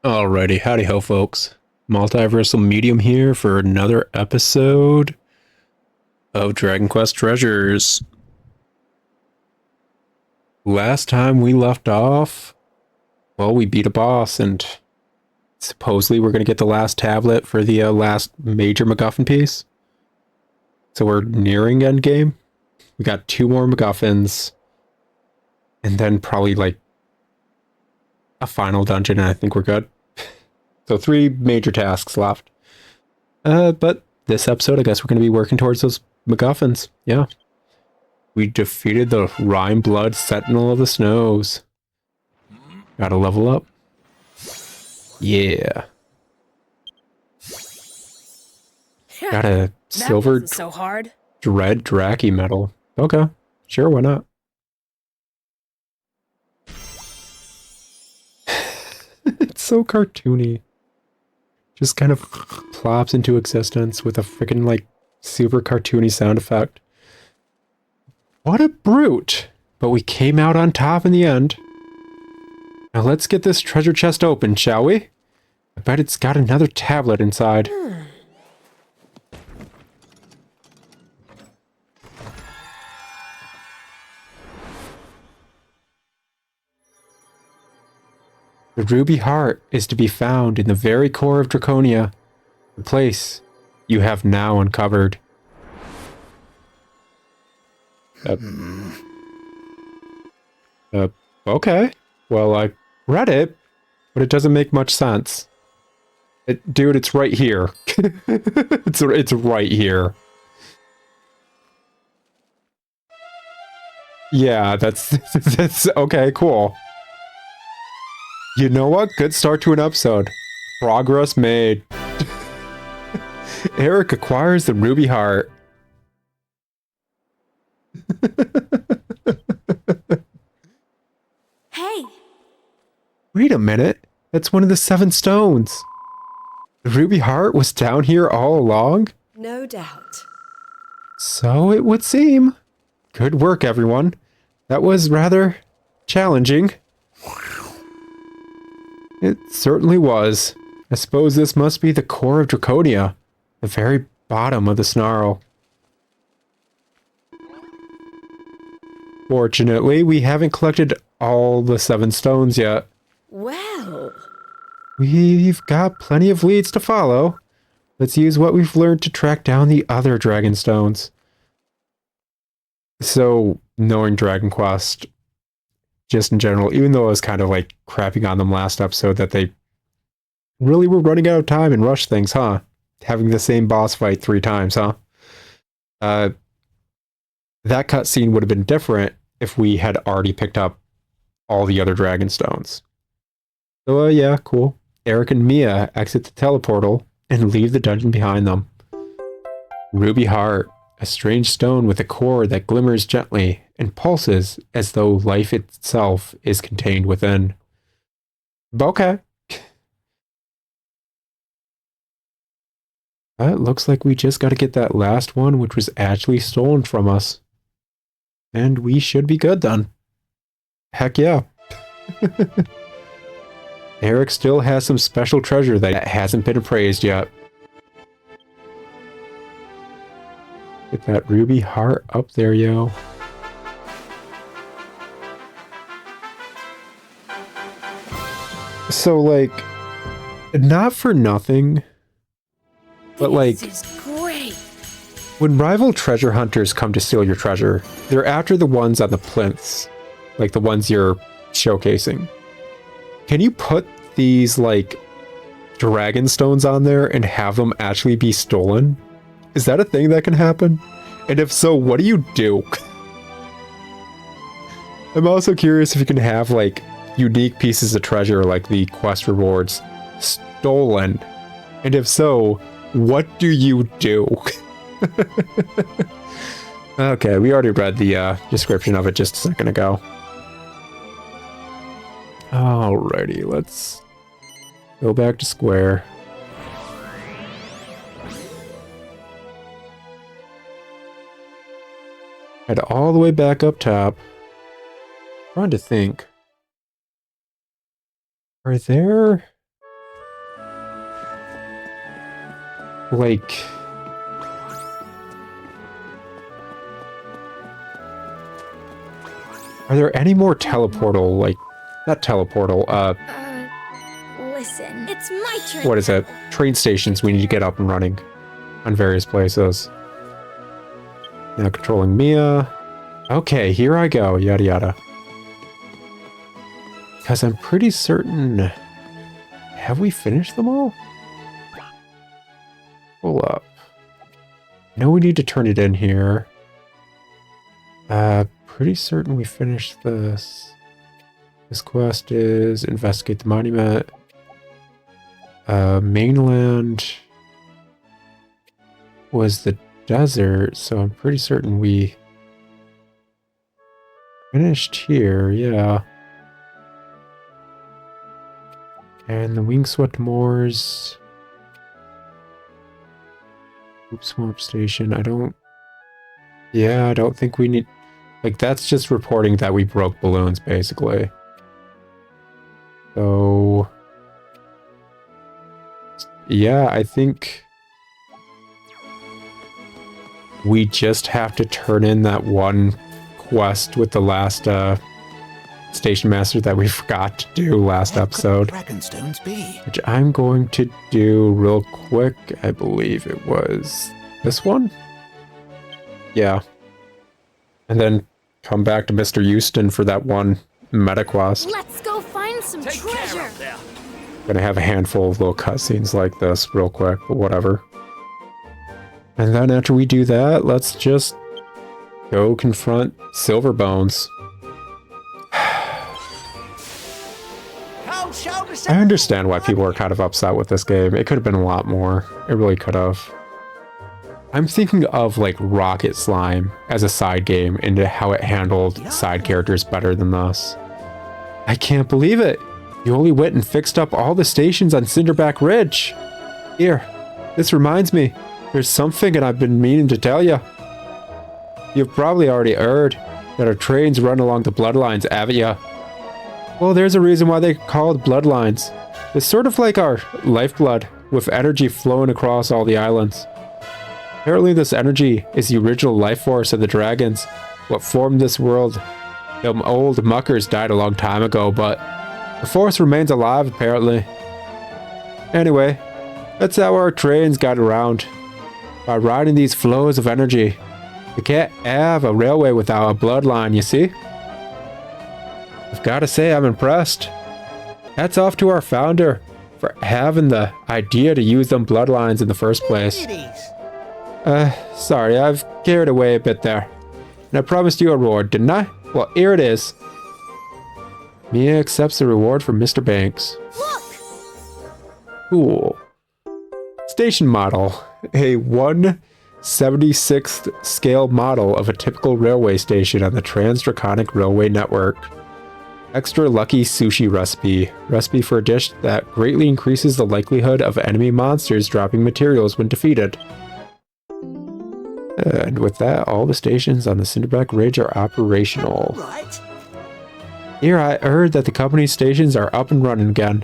Alrighty, howdy ho folks. Multiversal Medium here for another episode of Dragon Quest Treasures. Last time we left off, well, we beat a boss and supposedly we're going to get the last tablet for the last major MacGuffin piece. So we're nearing endgame. We got 2 more MacGuffins and then probably like a final dungeon and I think we're good. So 3 major tasks left. But this episode, I guess we're going to be working towards those MacGuffins. Yeah. We defeated the Rime Blood Sentinel of the Snows. Gotta level up. Yeah. Got a silver so hard. Dread Draki medal. Okay. Sure, why not? It's so cartoony. Just kind of plops into existence with a freaking, like, super cartoony sound effect. What a brute! But we came out on top in the end. Now let's get this treasure chest open, shall we? I bet it's got another tablet inside. The ruby heart is to be found in the very core of Draconia, the place you have now uncovered. Okay. Well, I read it, but it doesn't make much sense. Dude, it's right here. It's right here. Yeah, that's okay, cool. You know what? Good start to an episode. Progress made. Eric acquires the ruby heart. Hey! Wait a minute. That's one of the 7 stones. The ruby heart was down here all along? No doubt. So it would seem. Good work, everyone. That was rather challenging. It certainly was. I suppose this must be the core of Draconia, the very bottom of the snarl. Fortunately, we haven't collected all the 7 stones yet. Well... We've got plenty of leads to follow. Let's use what we've learned to track down the other dragon stones. So, knowing Dragon Quest, just in general, even though I was kind of like crapping on them last episode that they really were running out of time and rushed things, huh? Having the same boss fight 3 times, huh? That cutscene would have been different if we had already picked up all the other dragon stones. So, yeah, cool. Eric and Mia exit the teleportal and leave the dungeon behind them. Ruby Heart, a strange stone with a core that glimmers gently and pulses as though life itself is contained within. Okay. It looks like we just got to get that last one, which was actually stolen from us. And we should be good then. Heck yeah. Eric still has some special treasure that hasn't been appraised yet. Get that ruby heart up there, yo. So, like, not for nothing, but like, This is great! when rival treasure hunters come to steal your treasure, they're after the ones on the plinths, like the ones you're showcasing. Can you put these, like, dragon stones on there and have them actually be stolen? Is that a thing that can happen? And if so, what do you do? I'm also curious if you can have, like, unique pieces of treasure, like the quest rewards, stolen. And if so, what do you do? Okay, we already read the description of it just a second ago. Alrighty, let's go back to square. Head all the way back up top. Trying to think. Are there like... Are there any more teleportal, like... Not teleportal, Listen. It's my turn. what is it? Train stations we need to get up and running on various places. Now controlling Mia. Okay, here I go, yada yada. Because I'm pretty certain... Have we finished them all? Pull up. I know we need to turn it in here. Pretty certain we finished this. This quest is investigate the monument. Mainland was the desert, so I'm pretty certain we finished here, yeah. And the Wingswept Moors. Oops, Swamp Station. I don't think we need... Like, that's just reporting that we broke balloons, basically. So... Yeah, I think... we just have to turn in that one quest with the last, Station Master that we forgot to do last episode. Dragonstones be? Which I'm going to do real quick. I believe it was this one? Yeah. And then come back to Mr. Houston for that one meta quest. Let's go find some treasure. Gonna have a handful of little cutscenes like this real quick, but whatever. And then after we do that, let's just go confront Silverbones. I understand why people are kind of upset with this game. It could have been a lot more. It really could have. I'm thinking of like Rocket Slime as a side game and how it handled side characters better than this. I can't believe it. You only went and fixed up all the stations on Cinderback Ridge. Here, this reminds me. There's something and I've been meaning to tell you. You've probably already heard that our trains run along the bloodlines, haven't you? Well, there's a reason why they're called bloodlines. It's sort of like our lifeblood, with energy flowing across all the islands. Apparently this energy is the original life force of the dragons, what formed this world. Them old muckers died a long time ago, but the force remains alive apparently. Anyway, that's how our trains got around. By riding these flows of energy. You can't have a railway without a bloodline, you see? I've got to say I'm impressed. Hats off to our founder for having the idea to use them bloodlines in the first place. Sorry, I've carried away a bit there. And I promised you a reward, didn't I? Well, here it is. Mia accepts the reward from Mr. Banks. Look! Cool. Station model. A 1/76th scale model of a typical railway station on the Trans-Draconic Railway Network. Extra lucky sushi recipe. Recipe for a dish that greatly increases the likelihood of enemy monsters dropping materials when defeated. And with that, all the stations on the Cinderback Ridge are operational. Right. Here, I heard that the company's stations are up and running again.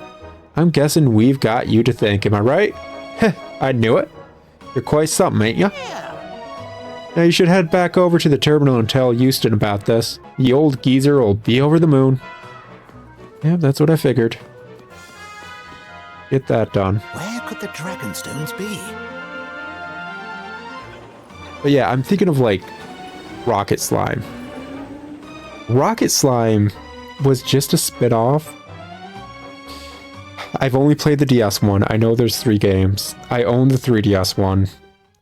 I'm guessing we've got you to thank, am I right? Heh, I knew it. You're quite something, ain't ya? Yeah. Now you should head back over to the terminal and tell Houston about this. The old geezer will be over the moon. Yeah, that's what I figured. Get that done. Where could the Dragonstones be? But yeah, I'm thinking of like Rocket Slime. Rocket Slime was just a spin-off. I've only played the DS one. I know there's 3 games. I own the 3DS one.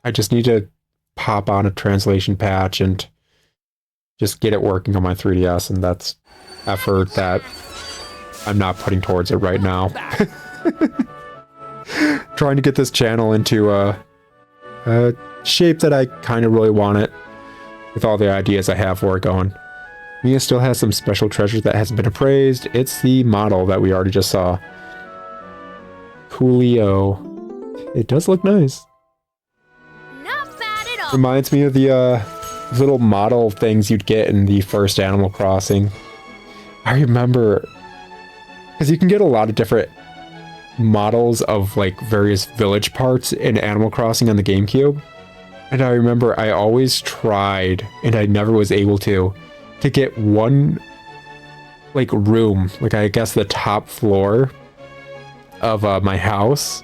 I just need to pop on a translation patch and just get it working on my 3DS, and that's effort that I'm not putting towards it right now. Trying to get this channel into a shape that I kind of really want it, with all the ideas I have for it going. Mia still has some special treasure that hasn't been appraised. It's the model that we already just saw. Coolio. It does look nice. Not bad at all. Reminds me of the little model things you'd get in the first Animal Crossing. I remember, because you can get a lot of different models of like various village parts in Animal Crossing on the GameCube. And I remember I always tried, and I never was able to get one like room, like I guess the top floor of my house,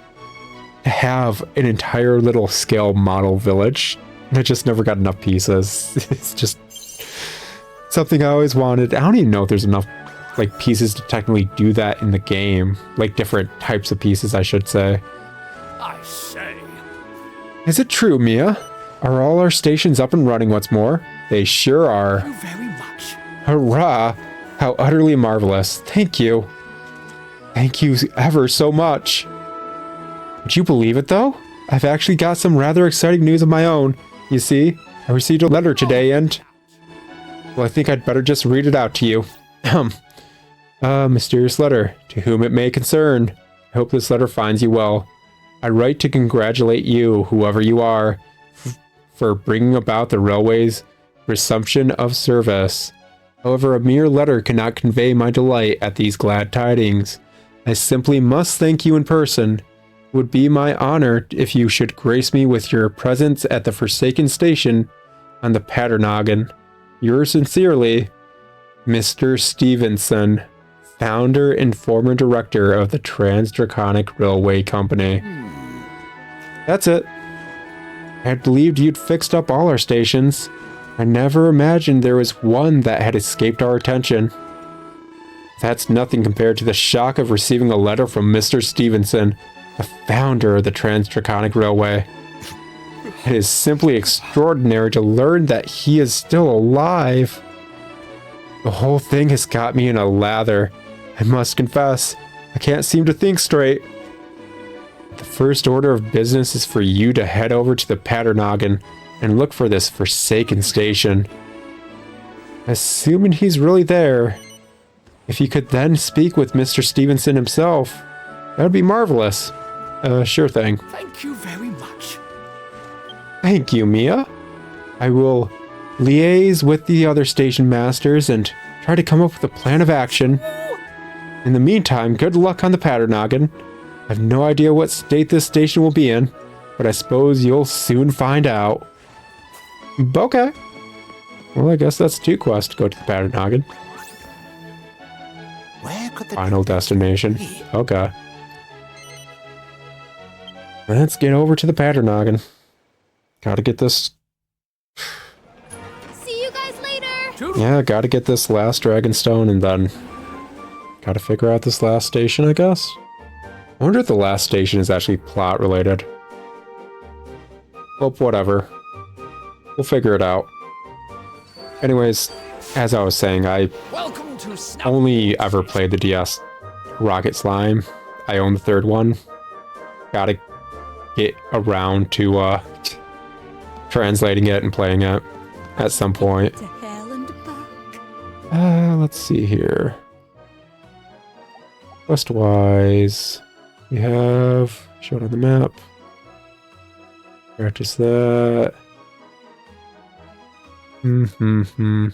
to have an entire little scale model village. And I just never got enough pieces. It's just something I always wanted. I don't even know if there's enough like pieces to technically do that in the game. Like different types of pieces, I should say. I say. Is it true, Mia? Are all our stations up and running once more? They sure are. Thank you very much. Hurrah! How utterly marvelous. Thank you. Thank you ever so much. Would you believe it, though? I've actually got some rather exciting news of my own. You see, I received a letter today and... well, I think I'd better just read it out to you. A mysterious letter, to whom it may concern. I hope this letter finds you well. I write to congratulate you, whoever you are, for bringing about the railway's resumption of service. However, a mere letter cannot convey my delight at these glad tidings. I simply must thank you in person. It would be my honor if you should grace me with your presence at the Forsaken Station on the Paternogan. Yours sincerely, Mr. Stevenson, founder and former director of the Trans-Draconic Railway Company. That's it. I had believed you'd fixed up all our stations. I never imagined there was one that had escaped our attention. That's nothing compared to the shock of receiving a letter from Mr. Stevenson, the founder of the Trans-Draconic Railway. It is simply extraordinary to learn that he is still alive. The whole thing has got me in a lather. I must confess, I can't seem to think straight. The first order of business is for you to head over to the Paternogan and look for this Forsaken Station. Assuming he's really there, if you could then speak with Mr. Stevenson himself, that would be marvelous. Sure thing. Thank you very much. Thank you, Mia. I will liaise with the other station masters and try to come up with a plan of action. In the meantime, good luck on the Paternogan. I have no idea what state this station will be in, but I suppose you'll soon find out. Okay. Well, I guess that's 2 quests to go to the Paternogan. Where could the Final destination. be? Okay. Let's get over to the Paternogan. Gotta get this... See you guys later. yeah, gotta get this last Dragonstone and then... gotta figure out this last station, I guess? I wonder if the last station is actually plot related. Well, whatever. We'll figure it out. Anyways, as I was saying, I Welcome to Snow. only ever played the DS Rocket Slime. I own the 3rd one. Gotta get around to translating it and playing it at some point. To hell and back. Let's see here. Quest-wise, we have shown on the map. Practice that. Can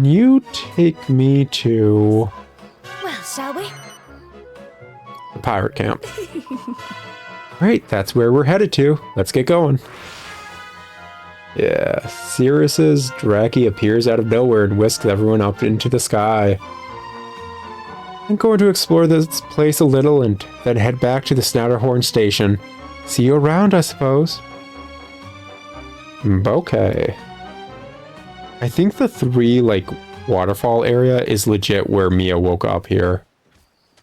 you take me to Well, shall we? the pirate camp? Great, that's where we're headed to. Let's get going. Yeah, Sirius's Draki appears out of nowhere and whisks everyone up into the sky. I'm going to explore this place a little and then head back to the Snatterhorn station. See you around, I suppose. Okay. I think the 3, like, waterfall area is legit where Mia woke up here.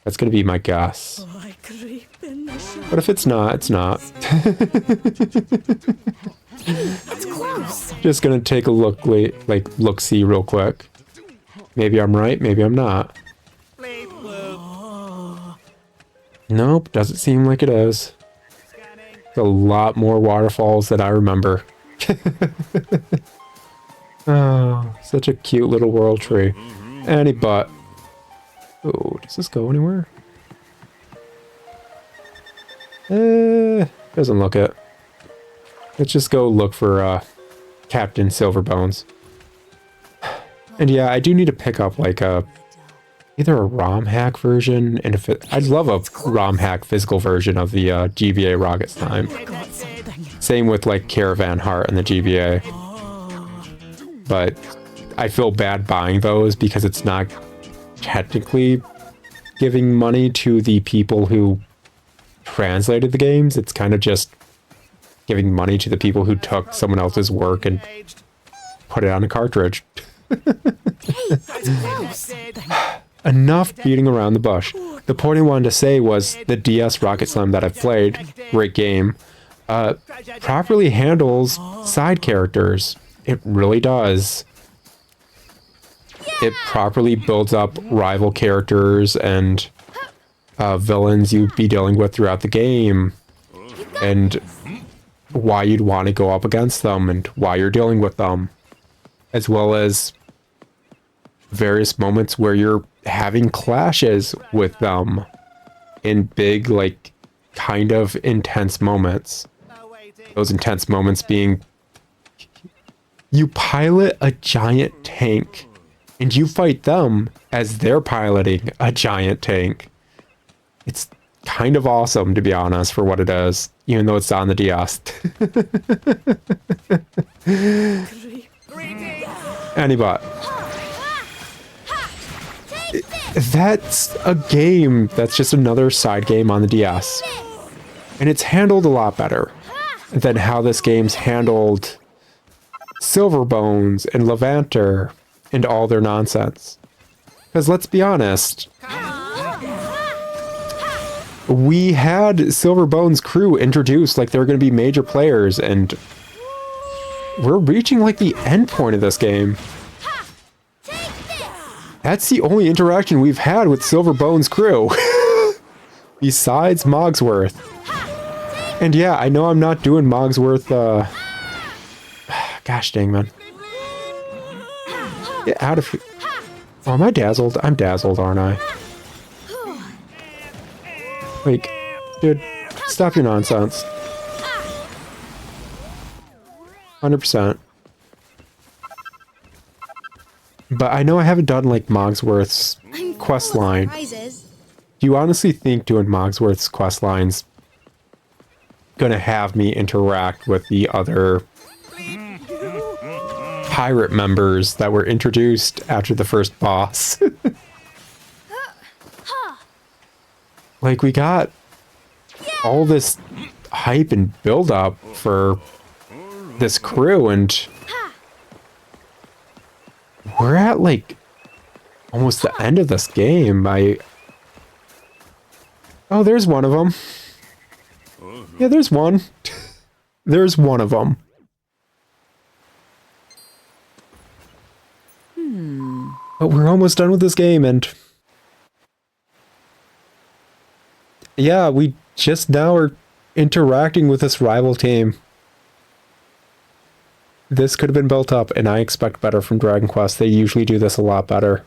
That's gonna be my guess. Oh, I creep in the shadows. But if it's not, it's not. It's close. Just gonna take a look-see real quick. Maybe I'm right, maybe I'm not. Nope, doesn't seem like it is. There's a lot more waterfalls than I remember. Oh, such a cute little world tree. Any but. Oh, does this go anywhere? Doesn't look it. Let's just go look for Captain Silverbones. And yeah, I do need to pick up like a either a ROM hack version, and I'd love a ROM hack physical version of the GBA Rocket Slime. Same with like Caravan Heart and the GBA. But I feel bad buying those because it's not technically giving money to the people who translated the games. It's kind of just giving money to the people who took someone else's work and put it on a cartridge. Enough beating around the bush. The point I wanted to say was the DS Rocket Slime that I've played, great game, properly handles side characters. It really does. It properly builds up rival characters and villains you'd be dealing with throughout the game, and why you'd want to go up against them and why you're dealing with them, as well as various moments where you're having clashes with them in big, like, kind of intense moments. Those intense moments being you pilot a giant tank and you fight them as they're piloting a giant tank. It's kind of awesome, to be honest, for what it is, even though it's on the DS. Anybot. That's a game that's just another side game on the DS. And it's handled a lot better than how this game's handled Silverbones and Levanter and all their nonsense. Because let's be honest, we had Silverbones' crew introduced like they're going to be major players, and we're reaching like the end point of this game. That's the only interaction we've had with Silverbones' crew. Besides Mogsworth. And yeah, I know I'm not doing Mogsworth, gosh dang, man. Get out of here. Oh, am I dazzled? I'm dazzled, aren't I? Like, dude, stop your nonsense. 100%. But I know I haven't done, like, Mogsworth's quest line. Do you honestly think doing Mogsworth's quest lines gonna have me interact with the other pirate members that were introduced after the first boss? Like, we got all this hype and build up for this crew, and we're at like almost the end of this game. Oh, there's one of them. Yeah, there's one. There's one of them. But we're almost done with this game, and yeah, we just now are interacting with this rival team. This could have been built up, and I expect better from Dragon Quest. They usually do this a lot better.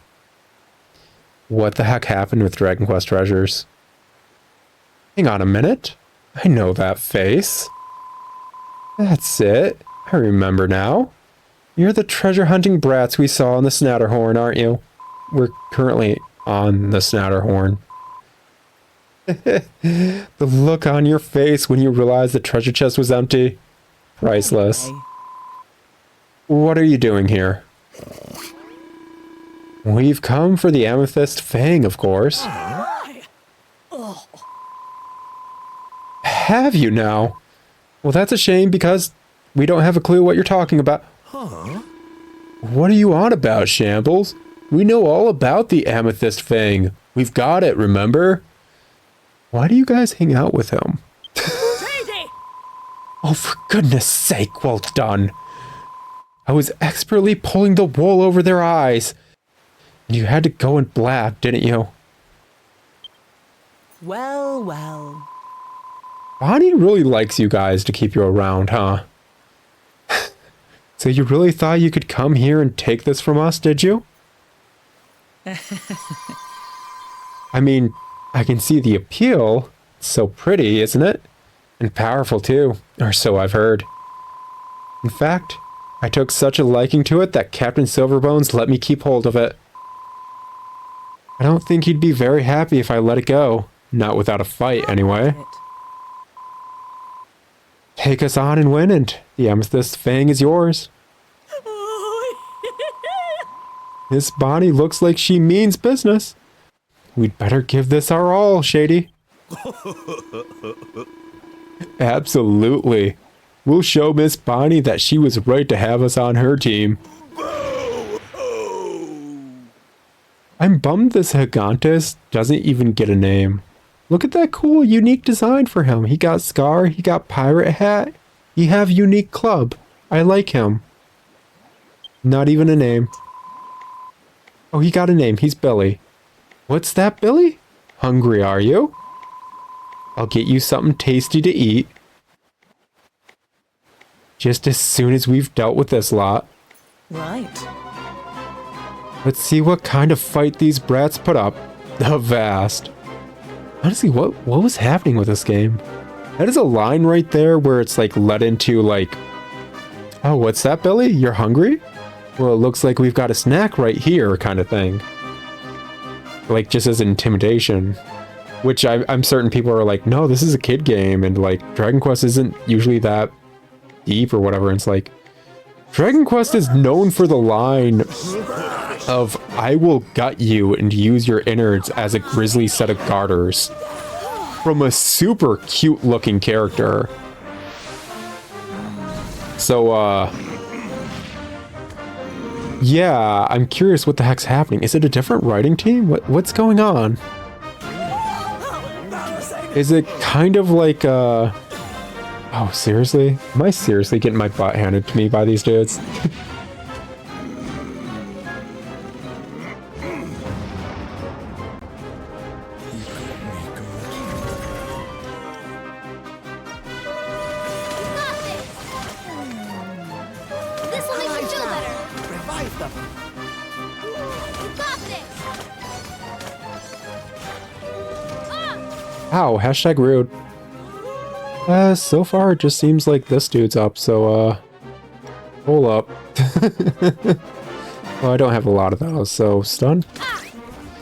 What the heck happened with Dragon Quest Treasures? Hang on a minute. I know that face. That's it. I remember now. You're the treasure hunting brats we saw on the Snatterhorn, aren't you? We're currently on the Snatterhorn. The look on your face when you realized the treasure chest was empty. Priceless. What are you doing here? We've come for the Amethyst Fang, of course. Have you now? Well, that's a shame because we don't have a clue what you're talking about. What are you on about, Shambles? We know all about the Amethyst Fang. We've got it, remember? Why do you guys hang out with him? Oh, for goodness sake, well done. I was expertly pulling the wool over their eyes. And you had to go in black, didn't you? Well, well. Bonnie really likes you guys to keep you around, huh? So you really thought you could come here and take this from us, did you? I mean, I can see the appeal. It's so pretty, isn't it? And powerful too, or so I've heard. In fact, I took such a liking to it that Captain Silverbones let me keep hold of it. I don't think he'd be very happy if I let it go. Not without a fight, anyway. Take us on and win, and the amethyst fang is yours. Miss Bonnie looks like she means business. We'd better give this our all, Shady. Absolutely. We'll show Miss Bonnie that she was right to have us on her team. I'm bummed this Gigantus doesn't even get a name. Look at that cool, unique design for him. He got Scar, he got Pirate Hat. He have unique club. I like him. Not even a name. Oh, he got a name. He's Billy. What's that, Billy? Hungry, are you? I'll get you something tasty to eat. Just as soon as we've dealt with this lot. Right. Let's see what kind of fight these brats put up. Avast. Honestly, what was happening with this game? That is a line right there where it's like led into like, oh, what's that, Billy? You're hungry? Well, it looks like we've got a snack right here kind of thing. Like just as intimidation. Which I'm certain people are like, no, this is a kid game and like Dragon Quest isn't usually that deep or whatever. And it's like, Dragon Quest is known for the line of I will gut you and use your innards as a grisly set of garters from a super cute looking character. So yeah, I'm curious what the heck's happening. Is it a different writing team? What's going on? Is it kind of like oh, seriously? Am I seriously getting my butt handed to me by these dudes? This will make you feel better. Revive them. You got this. Ow, hashtag rude. So far it just seems like this dude's up, so hold up. Well, I don't have a lot of those, so stun?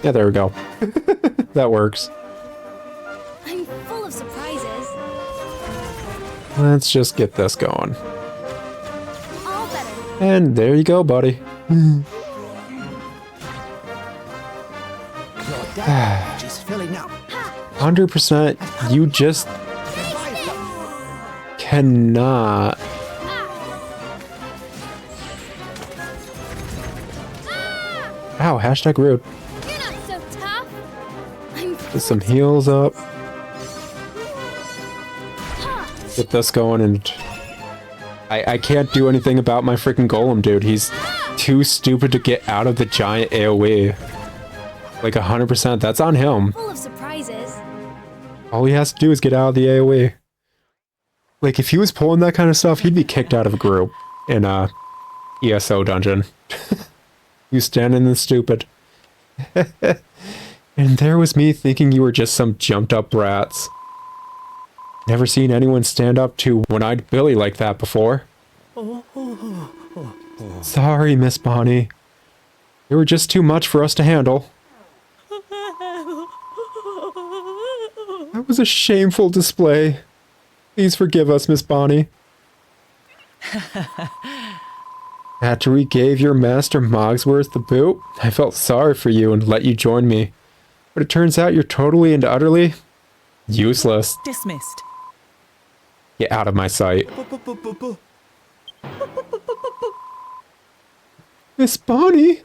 Yeah, there we go. That works. I'm full of surprises. Let's just get this going. All better. And there you go, buddy. Your damage is filling up. 100%, you just Revive them. cannot. Ow, hashtag rude. You're not so tough. I'm Get some heals up. Get this going, and I can't do anything about my freaking golem, dude. He's too stupid to get out of the giant AoE. Like 100%, that's on him. full of surprises. All he has to do is get out of the AoE. Like, if he was pulling that kind of stuff, he'd be kicked out of a group in a ESO dungeon. You standing there stupid. And there was me thinking you were just some jumped up brats. Never seen anyone stand up to one-eyed Billy like that before. Sorry, Miss Bonnie. You were just too much for us to handle. That was a shameful display. Please forgive us, Miss Bonnie. After we gave your master Mogsworth the boot, I felt sorry for you and let you join me. But it turns out you're totally and utterly useless. Dismissed. Get out of my sight. Miss Bonnie!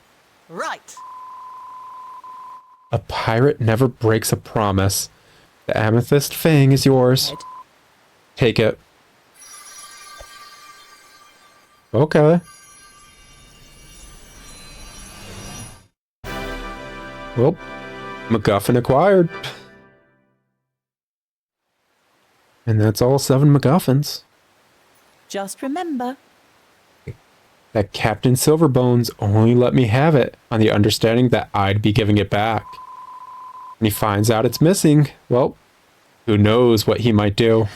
Right. A pirate never breaks a promise. The amethyst fang is yours. Head. Take it. Okay. Well, MacGuffin acquired. And that's all 7 MacGuffins. Just remember. That Captain Silverbones only let me have it on the understanding that I'd be giving it back. When he finds out it's missing, well, who knows what he might do.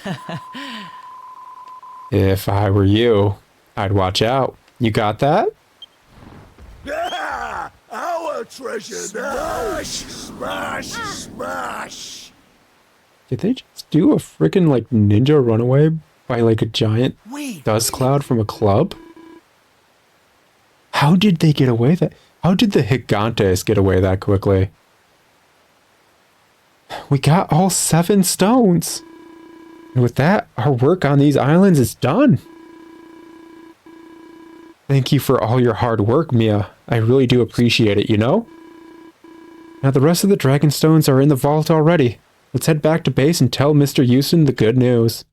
If I were you, I'd watch out. You got that? Yeah! Our treasure now! Smash! Smash! Did they just do a freaking like ninja runaway by like a giant We dust cloud from a club? How did they get away that? How did the Gigantes get away that quickly? We got all 7 stones. And with that, our work on these islands is done. Thank you for all your hard work, Mia. I really do appreciate it, you know? Now the rest of the dragon stones are in the vault already. Let's head back to base and tell Mr. Houston the good news.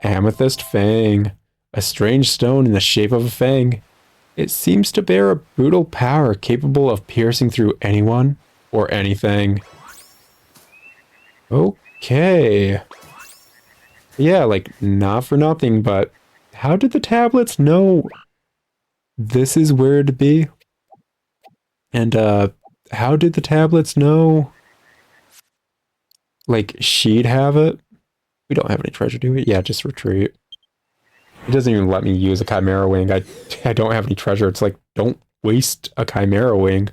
Amethyst Fang. A strange stone in the shape of a fang. It seems to bear a brutal power capable of piercing through anyone or anything. Okay. Yeah, like, not for nothing, but how did the tablets know this is where to be? And, how did the tablets know, like, she'd have it? We don't have any treasure, do we? Yeah, just retreat. It doesn't even let me use a Chimera Wing. I don't have any treasure. It's like, don't waste a Chimera Wing.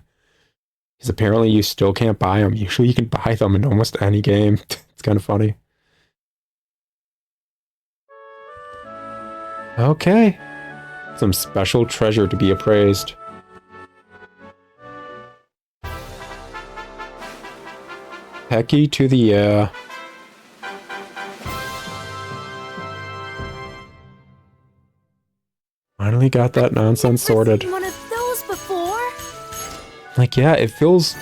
Because apparently you still can't buy them. Usually you can buy them in almost any game. It's kind of funny. Okay. Some special treasure to be appraised. Pecky to the, Finally got that nonsense sorted. Seen one of those before? Like, yeah, it feels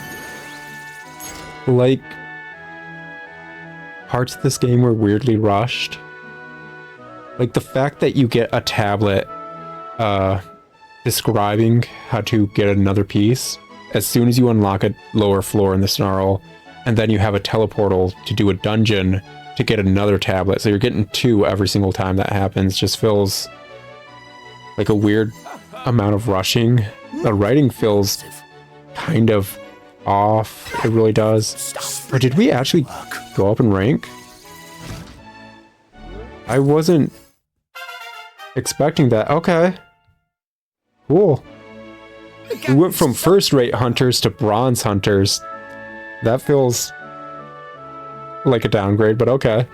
like parts of this game were weirdly rushed. Like the fact that you get a tablet describing how to get another piece as soon as you unlock a lower floor in the Snarl, and then you have a teleportal to do a dungeon to get another tablet. So you're getting 2 every single time that happens. Just feels like a weird amount of rushing. The writing feels kind of off. It really does. Or did we actually go up in rank? I wasn't expecting that. Okay. Cool. We went from first-rate hunters to bronze hunters. That feels like a downgrade, but okay.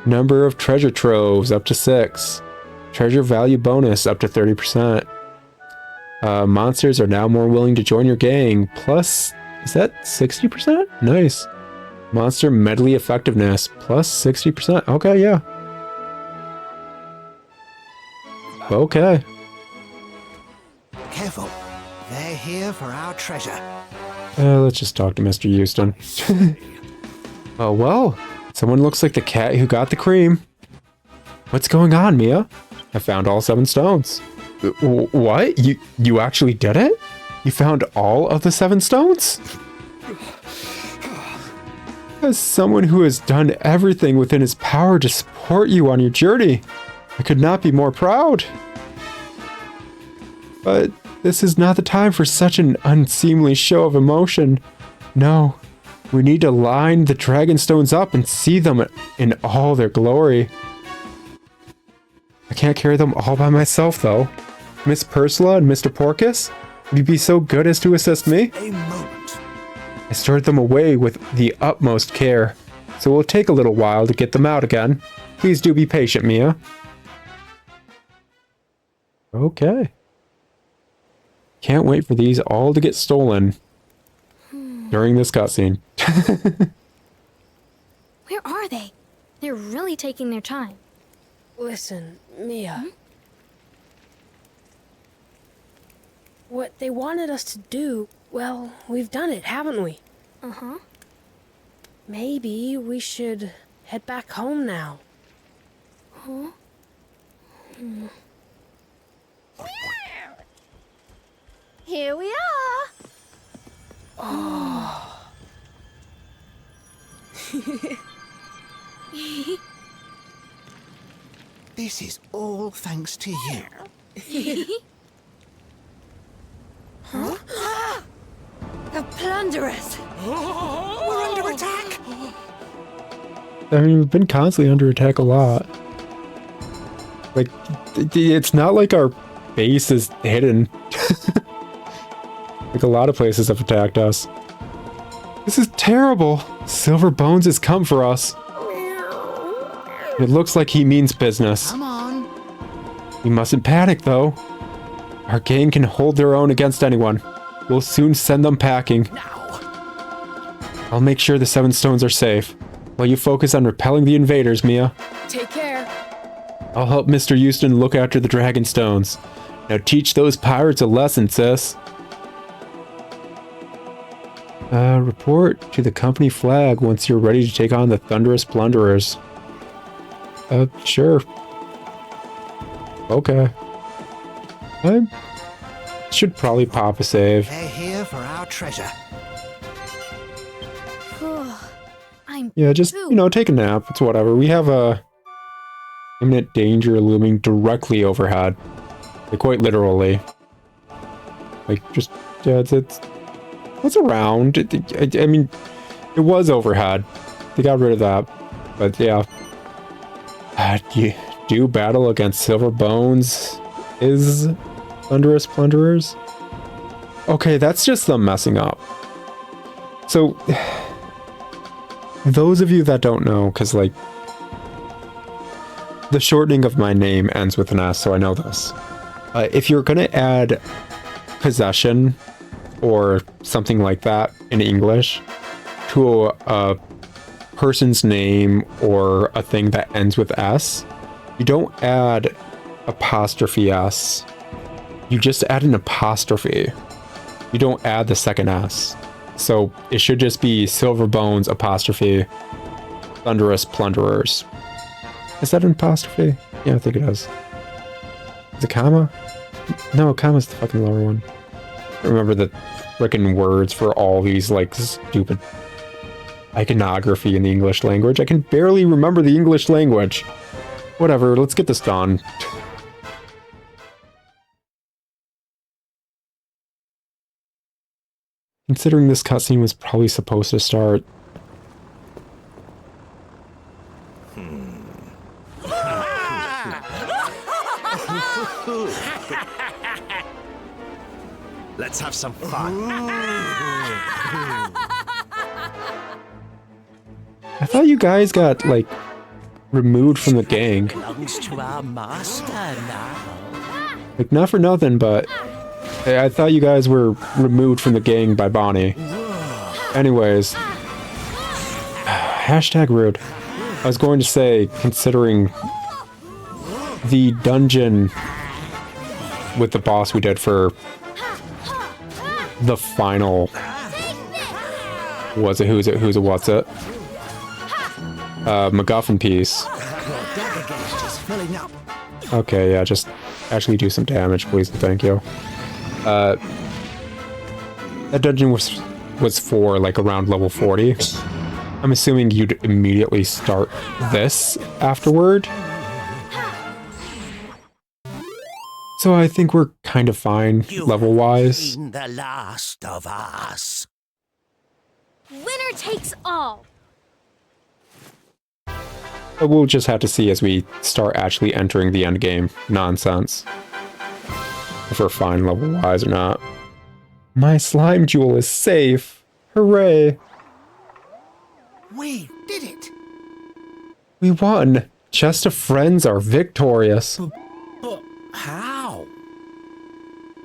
Number of treasure troves up to 6. Treasure value bonus up to 30%. Monsters are now more willing to join your gang. Plus, is that 60%? Nice. Monster medley effectiveness plus 60%. Okay, yeah. Okay. careful. They're here for our treasure. Let's just talk to Mr. Houston. Oh, well. Someone looks like the cat who got the cream. What's going on, Mia? I found all 7 stones. What? You actually did it? You found all of the 7 stones? As someone who has done everything within his power to support you on your journey, I could not be more proud. But this is not the time for such an unseemly show of emotion. No, we need to line the dragon stones up and see them in all their glory. I can't carry them all by myself, though. Miss Pursula and Mr. Porcus, would you be so good as to assist me? A moment. I stored them away with the utmost care, so it will take a little while to get them out again. Please do be patient, Mia. Okay. Can't wait for these all to get stolen during this cutscene. Where are they? They're really taking their time. Listen, Mia. What they wanted us to do, well, we've done it, haven't we? Uh-huh. Maybe we should head back home now. Huh? Here we are. This is all thanks to you. The plunderers. We're under attack. I mean, we've been constantly under attack a lot. Like, it's not like our base is hidden. Like, think a lot of places have attacked us. This is terrible. Silver Bones has come for us. It looks like he means business. Come on. We mustn't panic, though. Our gang can hold their own against anyone. We'll soon send them packing. I'll make sure the 7 stones are safe, while you focus on repelling the invaders, Mia. Take care. I'll help Mr. Houston look after the dragon stones. Now teach those pirates a lesson, sis. Report to the company flag once you're ready to take on the thunderous plunderers. Sure. Okay. I should probably pop a save. They're here for our treasure. I'm Yeah, just, through. you know, take a nap. It's whatever. We have a imminent danger looming directly overhead. Like, quite literally. Like, just, yeah, it's around. I mean, it was overhead. They got rid of that. But, yeah. You do battle against Silver Bones is Thunderous Plunderers? Okay, that's just them messing up. So, those of you that don't know, because, like, the shortening of my name ends with an S, so I know this. If you're going to add possession or something like that in English to a person's name or a thing that ends with S, you don't add apostrophe S. You just add an apostrophe. You don't add the second S. So it should just be Silver Bones apostrophe Thunderous Plunderers. Is that an apostrophe? Yeah, I think it is. Is it comma? No, comma's the fucking lower one. I remember the frickin' words for all these, like, stupid iconography in the English language. I can barely remember the English language. Whatever, let's get this done. Considering this cutscene was probably supposed to start. Let's have some fun. I thought you guys got, like, removed from the gang. Belongs to our master now. Like, not for nothing, but I thought you guys were removed from the gang by Bonnie. Anyways. Hashtag rude. I was going to say, considering the dungeon with the boss we did for the final... Was it? Who's it? Who's it? What's it? MacGuffin piece. Your dagger gauge is filling up. Okay, yeah, just actually do some damage, please and thank you. That dungeon was for, like, around level 40. I'm assuming you'd immediately start this afterward. So I think we're kind of fine, level-wise. Been the last of us. Winner takes all. But we'll just have to see as we start actually entering the endgame nonsense. If we're fine level-wise or not. My slime jewel is safe! Hooray! We did it. We won! Chest of Friends are victorious. But how?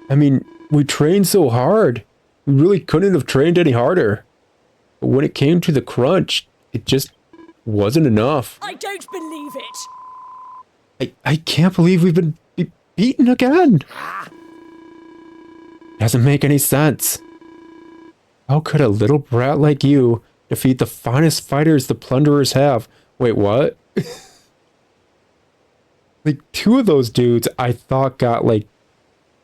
I mean, we trained so hard. We really couldn't have trained any harder. But when it came to the crunch, it just wasn't enough. I don't believe it. I can't believe we've been beaten again. Doesn't make any sense. How could a little brat like you defeat the finest fighters the plunderers have? Wait, what? Like, 2 of those dudes I thought got, like,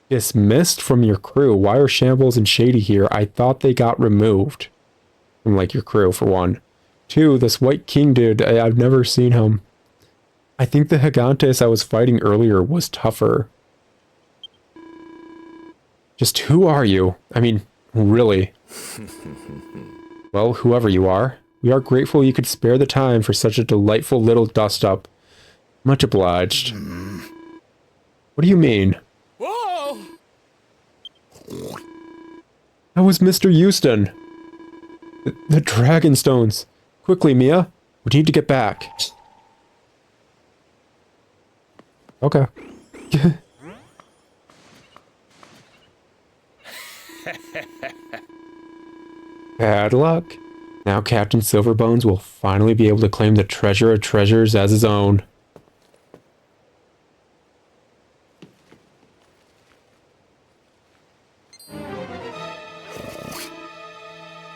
dismissed from your crew. Why are Shambles and Shady here? I thought they got removed from, like, your crew, for one. 2, this White King dude, I've never seen him. I think the Gigantes I was fighting earlier was tougher. Just who are you? I mean, really? Well, whoever you are, we are grateful you could spare the time for such a delightful little dust-up. Much obliged. What do you mean? Whoa! That was Mr. Houston. The dragon stones. Quickly, Mia. We need to get back. Okay. Bad luck. Now Captain Silverbones will finally be able to claim the treasure of treasures as his own.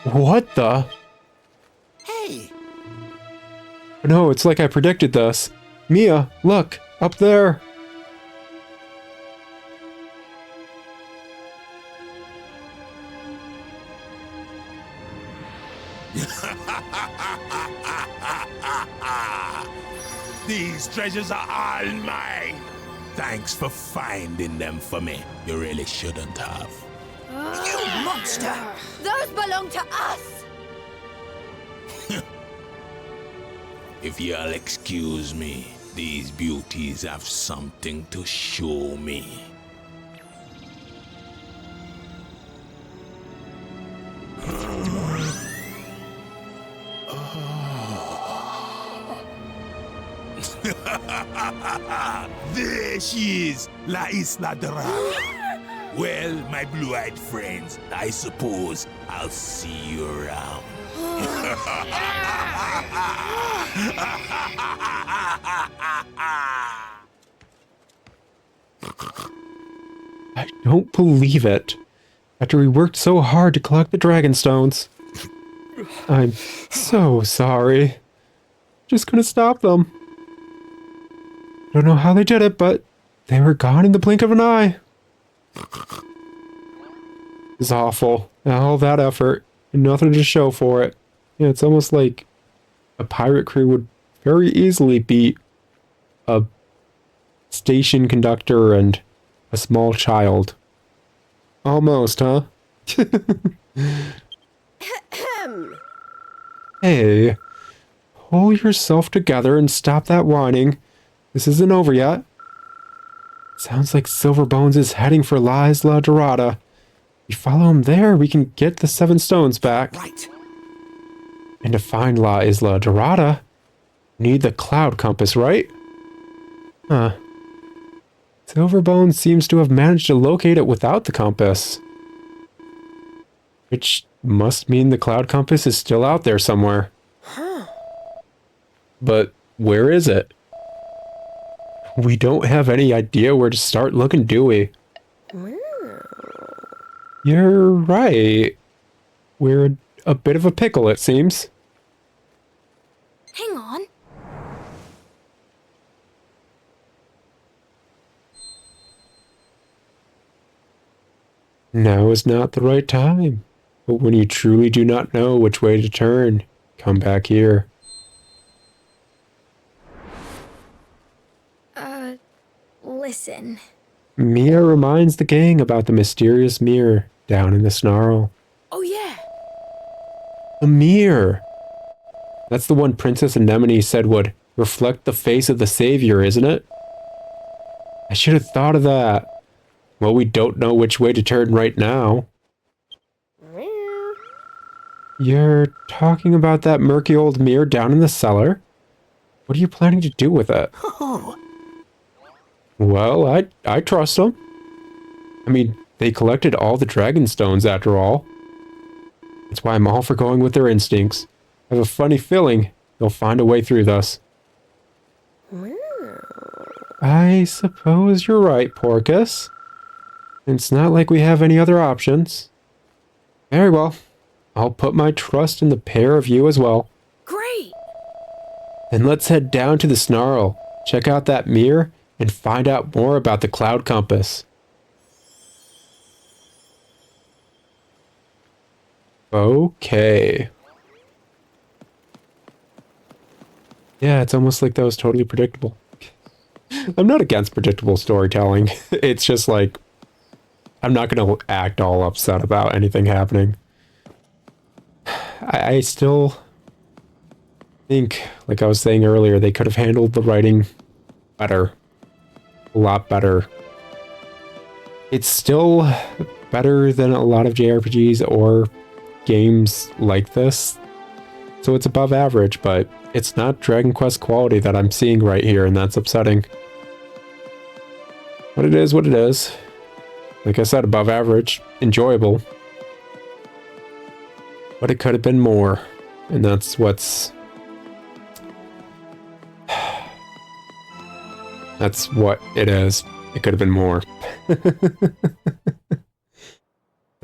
What the? Hey, No, it's like I predicted this. Mia, look, up there. These treasures are all mine. Thanks for finding them for me. You really shouldn't have. you monster! Those belong to us! If you'll excuse me, these beauties have something to show me. There she is, La Isla Dorada. Well, my blue-eyed friends, I suppose I'll see you around. I don't believe it. After we worked so hard to collect the dragon stones. I'm so sorry. Just couldn't stop them. Don't know how they did it, but they were gone in the blink of an eye. It's awful. All that effort and nothing to show for it. Yeah, it's almost like a pirate crew would very easily beat a station conductor and a small child. Almost, huh? Hey, pull yourself together and stop that whining. This isn't over yet. Sounds like Silverbones is heading for La Isla Dorada. If we follow him there, we can get the 7 stones back. Right. And to find La Isla Dorada, we need the cloud compass, right? Huh. Silverbones seems to have managed to locate it without the compass. Which must mean the cloud compass is still out there somewhere. But where is it? We don't have any idea where to start looking, do we? You're right. We're in a bit of a pickle, it seems. Hang on. Now is not the right time. But when you truly do not know which way to turn, come back here. Listen. Mia reminds the gang about the mysterious mirror down in the snarl. Oh, yeah. A mirror! That's the one Princess Anemone said would reflect the face of the savior, isn't it? I should have thought of that. Well, we don't know which way to turn right now. You're talking about that murky old mirror down in the cellar? What are you planning to do with it? Well, I trust them. I mean, they collected all the dragon stones after all. That's why I'm all for going with their instincts. I have a funny feeling they'll find a way through this. I suppose you're right, Porcus. It's not like we have any other options. Very well. I'll put my trust in the pair of you as well. Great. Then let's head down to the Snarl, check out that mirror, and find out more about the cloud compass. Okay. Yeah, it's almost like that was totally predictable. I'm not against predictable storytelling. It's just like, I'm not going to act all upset about anything happening. I still think, like I was saying earlier, they could have handled the writing better. A lot better. It's still better than a lot of JRPGs or games like this. So it's above average, but it's not Dragon Quest quality that I'm seeing right here, and that's upsetting. But it is what it is. Like I said, above average, enjoyable. But it could have been more, and that's what's... That's what it is. It could have been more. A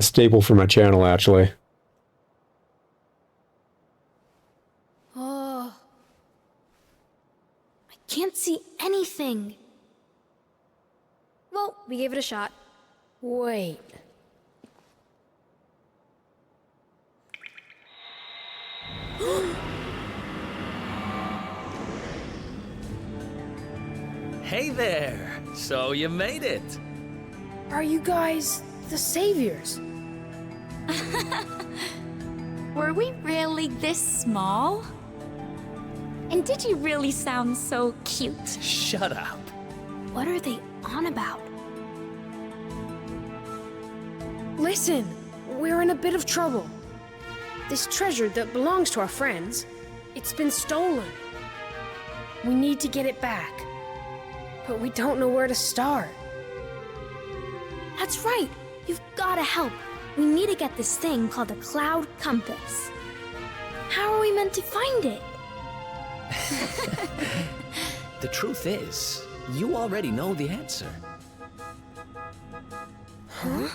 staple for my channel, actually. Oh. I can't see anything. Well, we gave it a shot. Wait. Hey there! So you made it! Are you guys the saviors? Were we really this small? And did you really sound so cute? Shut up! What are they on about? Listen, we're in a bit of trouble. This treasure that belongs to our friends, it's been stolen. We need to get it back. But we don't know where to start. That's right. You've got to help. We need to get this thing called the Cloud Compass. How are we meant to find it? The truth is, you already know the answer. Huh?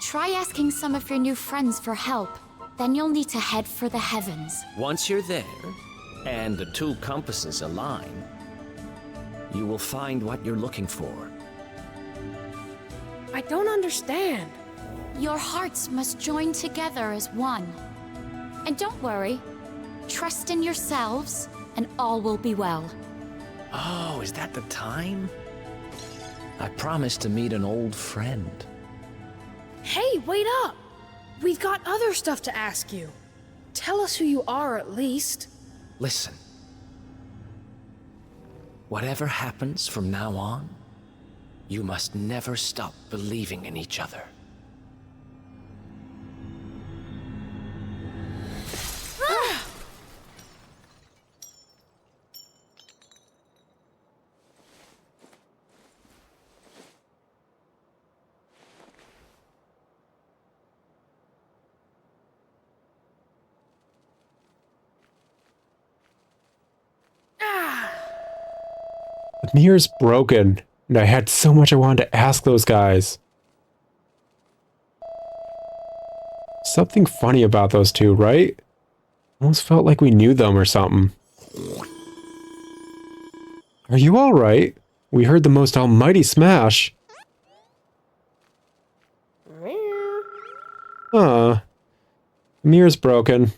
Try asking some of your new friends for help. Then you'll need to head for the heavens. Once you're there, and the two compasses align, you will find what you're looking for. I don't understand. Your hearts must join together as one. And don't worry. Trust in yourselves, and all will be well. Oh, is that the time? I promised to meet an old friend. Hey, wait up! We've got other stuff to ask you. Tell us who you are, at least. Listen. Whatever happens from now on, you must never stop believing in each other. The mirror's broken, and I had so much I wanted to ask those guys. Something funny about those two, right? Almost felt like we knew them or something. Are you alright? We heard the most almighty smash. Huh. The mirror's broken.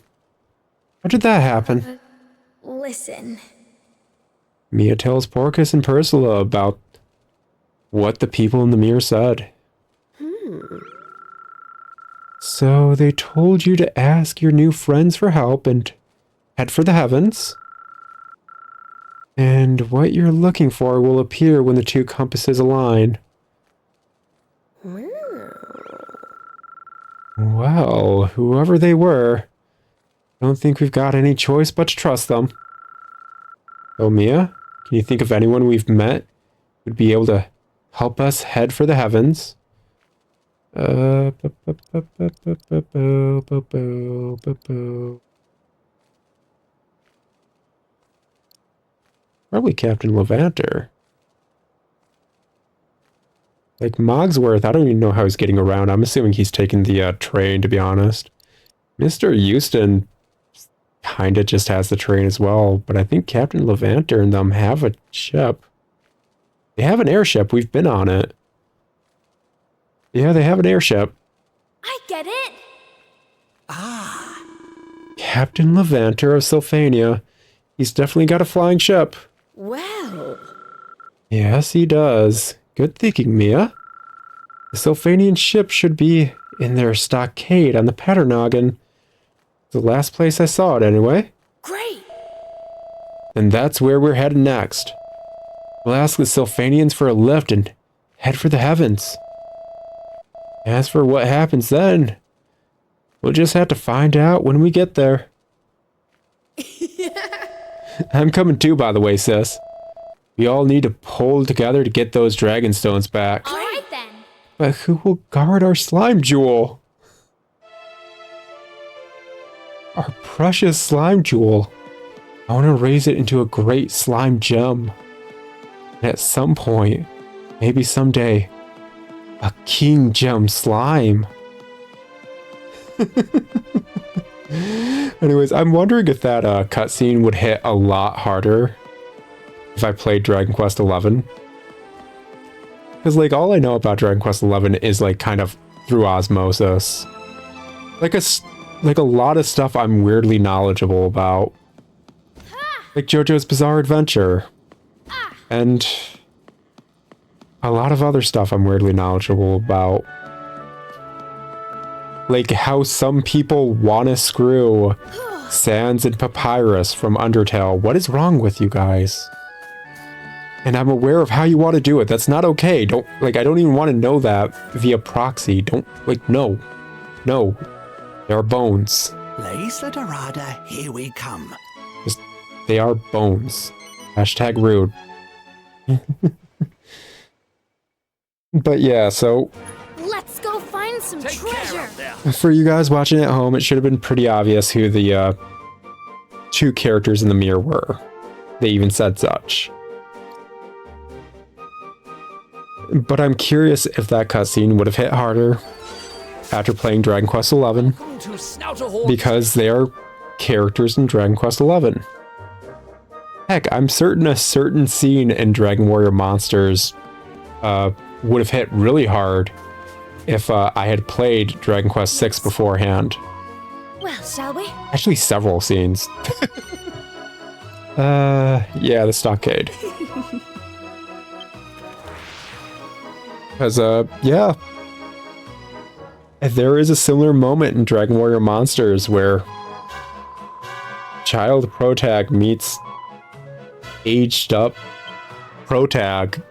How did that happen? Listen. Mia tells Porcus and Ursula about what the people in the mirror said. So they told you to ask your new friends for help and head for the heavens. And what you're looking for will appear when the two compasses align. Well, whoever they were, I don't think we've got any choice but to trust them. Oh, Mia? Can you think of anyone we've met who would be able to help us head for the heavens? Probably Captain Levanter. Like Mogsworth, I don't even know how he's getting around. I'm assuming he's taking the train, to be honest. Mr. Houston kind of just has the train as well, but I think Captain Levanter and them have a ship. They have an airship. We've been on it. Yeah, they have an airship. I get it. Captain Levanter of Sylphania. He's definitely got a flying ship. Well, Yes, he does. Good thinking, Mia. The Sylphanian ship should be in their stockade on the Paternoggin. The last place I saw it, anyway. Great! And that's where we're heading next. We'll ask the Sylphanians for a lift and head for the heavens. As for what happens then, we'll just have to find out when we get there. I'm coming too, by the way, sis. We all need to pull together to get those dragon stones back. All right then. But who will guard our slime jewel? Our precious slime jewel. I want to raise it into a great slime gem. And at some point, maybe someday, a king gem slime. Anyways, I'm wondering if that cutscene would hit a lot harder if I played Dragon Quest XI. Because, like, all I know about Dragon Quest XI is, like, kind of through osmosis. Like a lot of stuff I'm weirdly knowledgeable about. Like JoJo's Bizarre Adventure. And a lot of other stuff I'm weirdly knowledgeable about. Like how some people want to screw Sans and Papyrus from Undertale. What is wrong with you guys? And I'm aware of how you want to do it. That's not okay. Don't, like, I don't even want to know that via proxy. Don't, like, no. No. They are bones. La Isla Dorada, here we come. Just, they are bones. Hashtag rude. But yeah, so Let's go find some treasure. for you guys watching at home, it should have been pretty obvious who the two characters in the mirror were. They even said such. But I'm curious if that cutscene would have hit harder after playing Dragon Quest XI, because they are characters in Dragon Quest XI. Heck, I'm certain a certain scene in Dragon Warrior Monsters would have hit really hard if I had played Dragon Quest VI beforehand. Well, shall we? Actually, several scenes. Yeah, the stockade. Because, yeah. There is a similar moment in Dragon Warrior Monsters where child protag meets aged up protag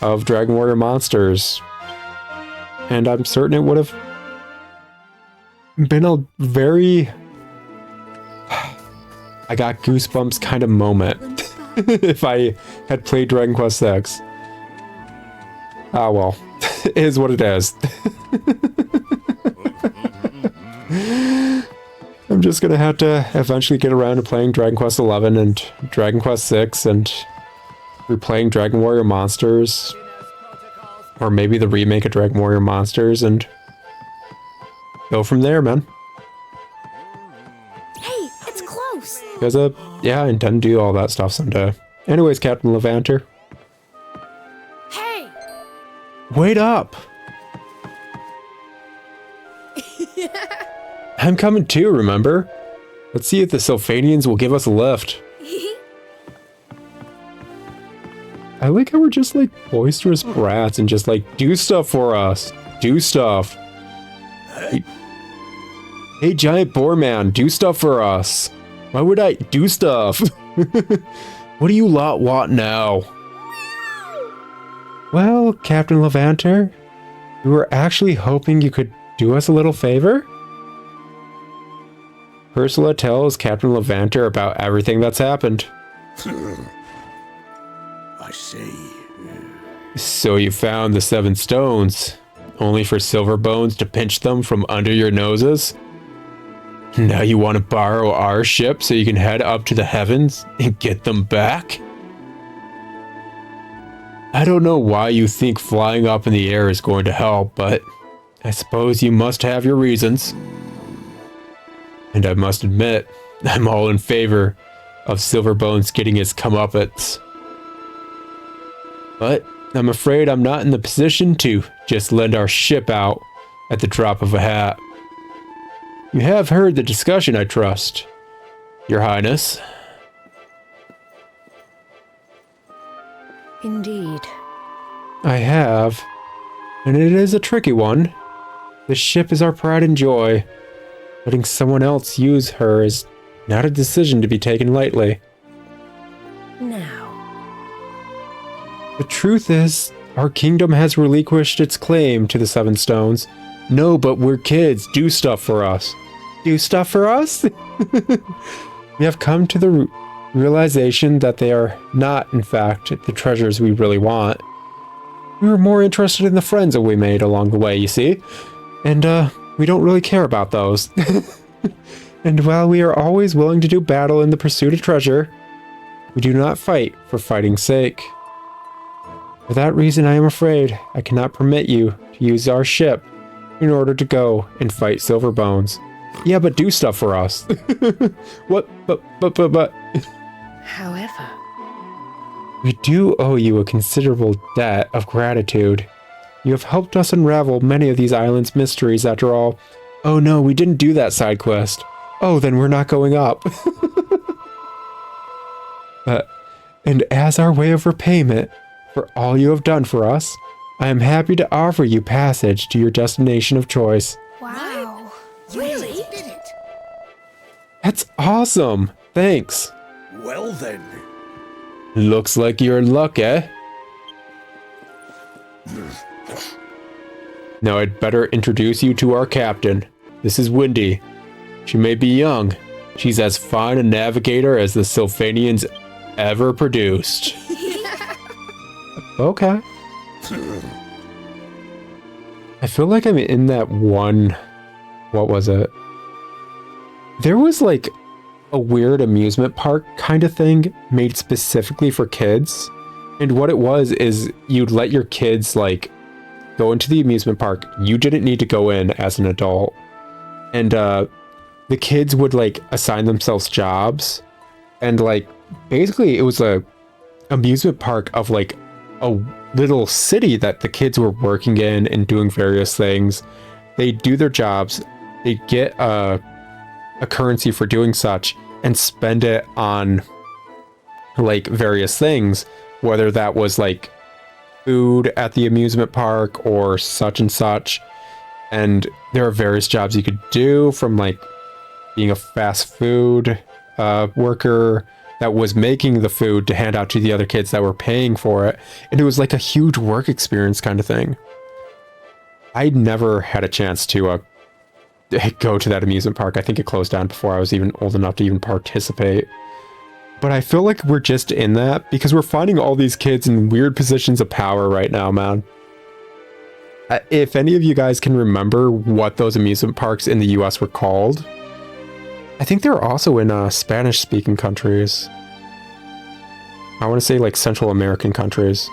of Dragon Warrior Monsters. And I'm certain it would have been a very... I got goosebumps kind of moment if I had played Dragon Quest VI. Ah, well. It is what it is. I'm just gonna have to eventually get around to playing Dragon Quest XI and Dragon Quest VI and replaying Dragon Warrior Monsters. Or maybe the remake of Dragon Warrior Monsters and go from there, man. Hey, it's close. Because, yeah, I intend to do all that stuff someday. Anyways, Captain Levanter. Hey! Wait up! I'm coming too, remember? Let's see if the Sylphanians will give us a lift. I like how we're just like boisterous brats and just like, do stuff for us. Do stuff. Hey, giant boar man, do stuff for us. Why would I do stuff? What do you lot want now? Well, Captain Levanter, we were actually hoping you could do us a little favor. Ursula tells Captain Levanter about everything that's happened. I see. So you found the 7 stones, only for Silver Bones to pinch them from under your noses? Now you want to borrow our ship so you can head up to the heavens and get them back? I don't know why you think flying up in the air is going to help, but I suppose you must have your reasons. And I must admit, I'm all in favor of Silverbones getting his comeuppance. But I'm afraid I'm not in the position to just lend our ship out at the drop of a hat. You have heard the discussion, I trust, Your Highness. Indeed. I have, and it is a tricky one. The ship is our pride and joy. Letting someone else use her is not a decision to be taken lightly. Now. The truth is, Our kingdom has relinquished its claim to the Seven Stones. No, but we're kids. Do stuff for us. Do stuff for us? We have come to the realization that they are not, in fact, the treasures we really want. We were more interested in the friends that we made along the way, you see? And, we don't really care about those. And while we are always willing to do battle in the pursuit of treasure, we do not fight for fighting's sake. For that reason, I am afraid I cannot permit you to use our ship in order to go and fight Silverbones. Yeah, but do stuff for us. What? But. However, We do owe you a considerable debt of gratitude. You have helped us unravel many of these islands' mysteries after all. Oh no, we didn't do that side quest. Oh, then we're not going up. And as our way of repayment for all you have done for us, I am happy to offer you passage to your destination of choice. Wow. Really? Did it? That's awesome. Thanks. Well then. Looks like you're in luck, eh? Now I'd better introduce you to our captain. This is Windy. She may be young. She's as fine a navigator as the Sylphanians ever produced. Okay. I feel like I'm in that one... What was it? There was like a weird amusement park kind of thing made specifically for kids. And what it was is you'd let your kids like go into the amusement park. You didn't need to go in as an adult. And the kids would like assign themselves jobs. And like basically it was a amusement park of like a little city that the kids were working in and doing various things. They do their jobs. They get a currency for doing such and spend it on like various things, whether that was like food at the amusement park or such and such. And there are various jobs you could do, from like being a fast food worker that was making the food to hand out to the other kids that were paying for it. And it was like a huge work experience kind of thing. I never had a chance to go to that amusement park. I think it closed down before I was even old enough to even participate. But I feel like we're just in that because we're finding all these kids in weird positions of power right now, man. If any of you guys can remember what those amusement parks in the US were called, I think they're also in Spanish-speaking countries. I want to say like Central American countries.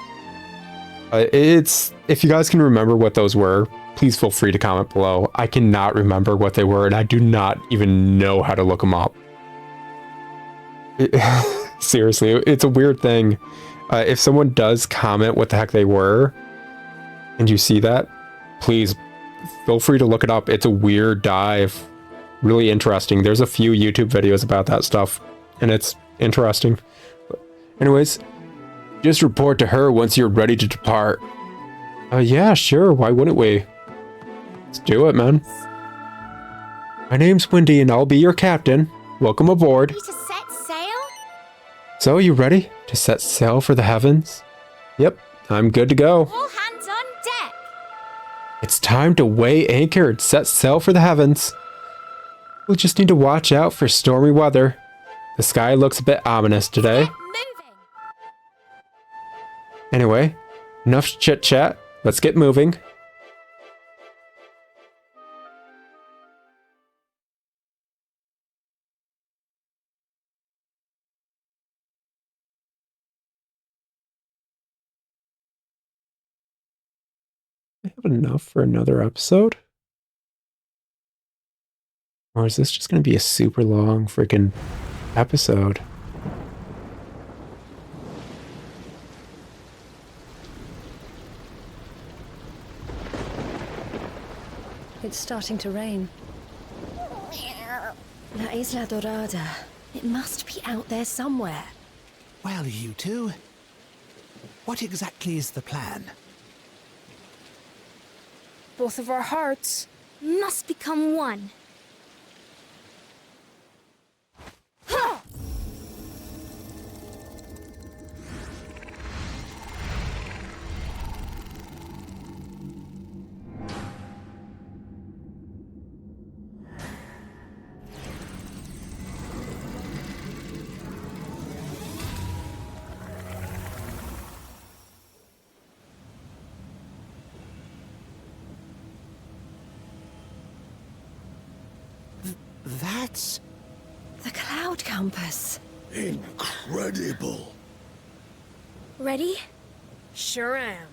If you guys can remember what those were, please feel free to comment below. I cannot remember what they were, and I do not even know how to look them up. Seriously, it's a weird thing. If someone does comment what the heck they were, and you see that, please feel free to look it up. It's a weird dive. Really interesting. There's a few YouTube videos about that stuff, and it's interesting. But anyways, just report to her once you're ready to depart. Yeah, sure. Why wouldn't we? Let's do it, man. My name's Windy, and I'll be your captain. Welcome aboard. To set sail? So, you ready to set sail for the heavens? Yep, I'm good to go. All hands on deck. It's time to weigh anchor and set sail for the heavens. We'll just need to watch out for stormy weather. The sky looks a bit ominous today. Get moving. Anyway, enough chit-chat. Let's get moving. I have enough for another episode? Or is this just going to be a super long freaking episode? it's starting to rain. La Isla Dorada. It must be out there somewhere. Well, you two, what exactly is the plan? Both of our hearts. Must become one. That's... The cloud compass. Incredible. Ready? Sure am.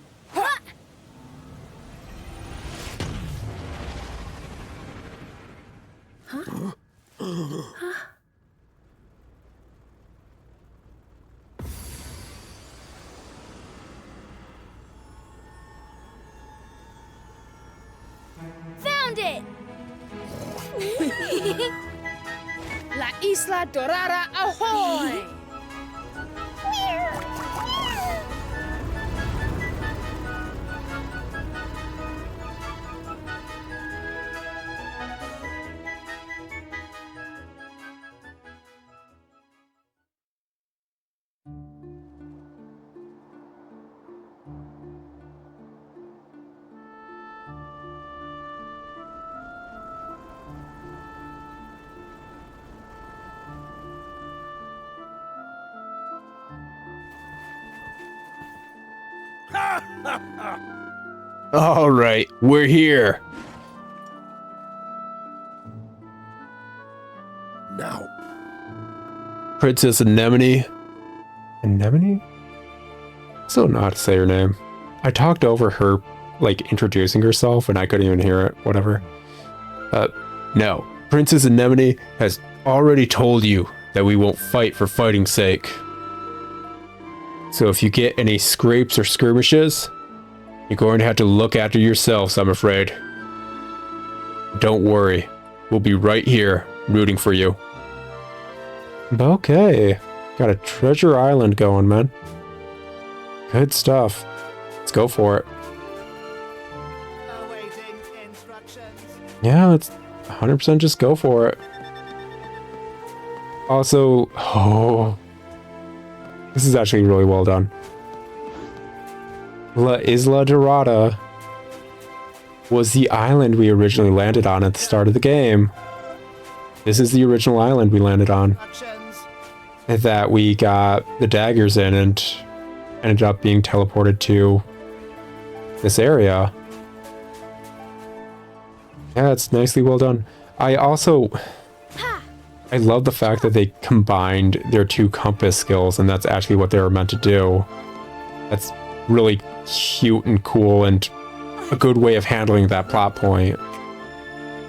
Found it! La Isla Dorada, ahoy! All right, we're here. Now, Princess Anemone. Anemone? Still don't know how to say her name. I talked over her, like, introducing herself, and I couldn't even hear it. Whatever. No. Princess Anemone has already told you that we won't fight for fighting's sake. So if you get any scrapes or skirmishes, you're going to have to look after yourselves, I'm afraid. Don't worry. We'll be right here, rooting for you. Okay. Got a treasure island going, man. Good stuff. Let's go for it. Awaiting instructions. Yeah, let's 100% just go for it. Also, oh, this is actually really well done. La Isla Dorada was the island we originally landed on at the start of the game. This is the original island we landed on. Instructions. That we got the daggers in and ended up being teleported to this area. Yeah, it's nicely well done. I love the fact that they combined their two compass skills, and that's actually what they were meant to do. That's really cute and cool, and a good way of handling that plot point.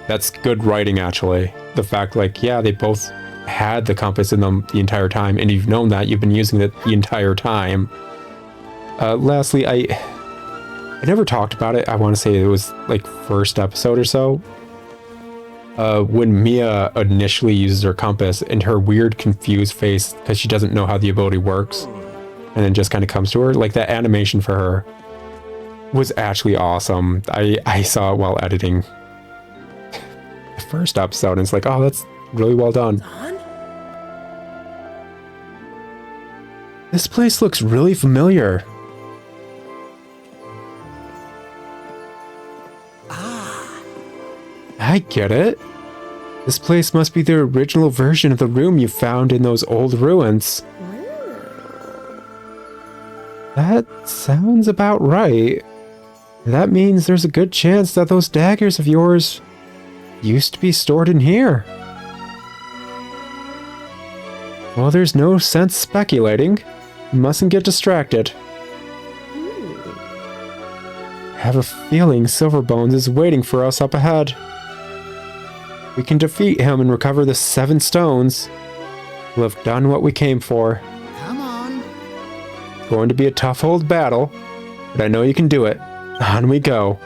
That's good writing, actually. The fact, like, yeah, they both had the compass in them the entire time, and you've known that. You've been using it the entire time. Lastly, I never talked about it. I want to say it was, like, first episode or so. When Mia initially uses her compass and her weird confused face because she doesn't know how the ability works and then just kind of comes to her, like that animation for her was actually awesome. I saw it while editing the first episode and it's like, oh, that's really well done. This place looks really familiar. I get it. This place must be the original version of the room you found in those old ruins. That sounds about right. That means there's a good chance that those daggers of yours used to be stored in here. Well, there's no sense speculating. Mustn't get distracted. I have a feeling Silverbones is waiting for us up ahead. We can defeat him and recover the 7 stones. We'll have done what we came for. Come on. Going to be a tough old battle, but I know you can do it. On we go.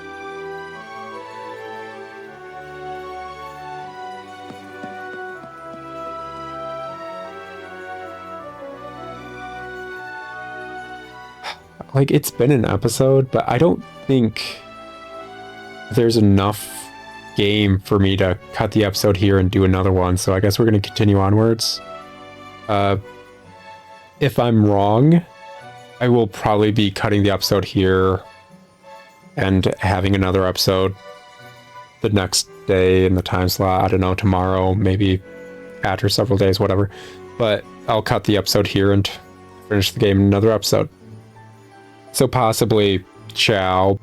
Like, it's been an episode, but I don't think there's enough game for me to cut the episode here and do another one, so I guess we're going to continue onwards. If I'm wrong, I will probably be cutting the episode here and having another episode the next day in the time slot. I don't know, tomorrow, maybe after several days, whatever. But I'll cut the episode here and finish the game in another episode. So possibly, ciao.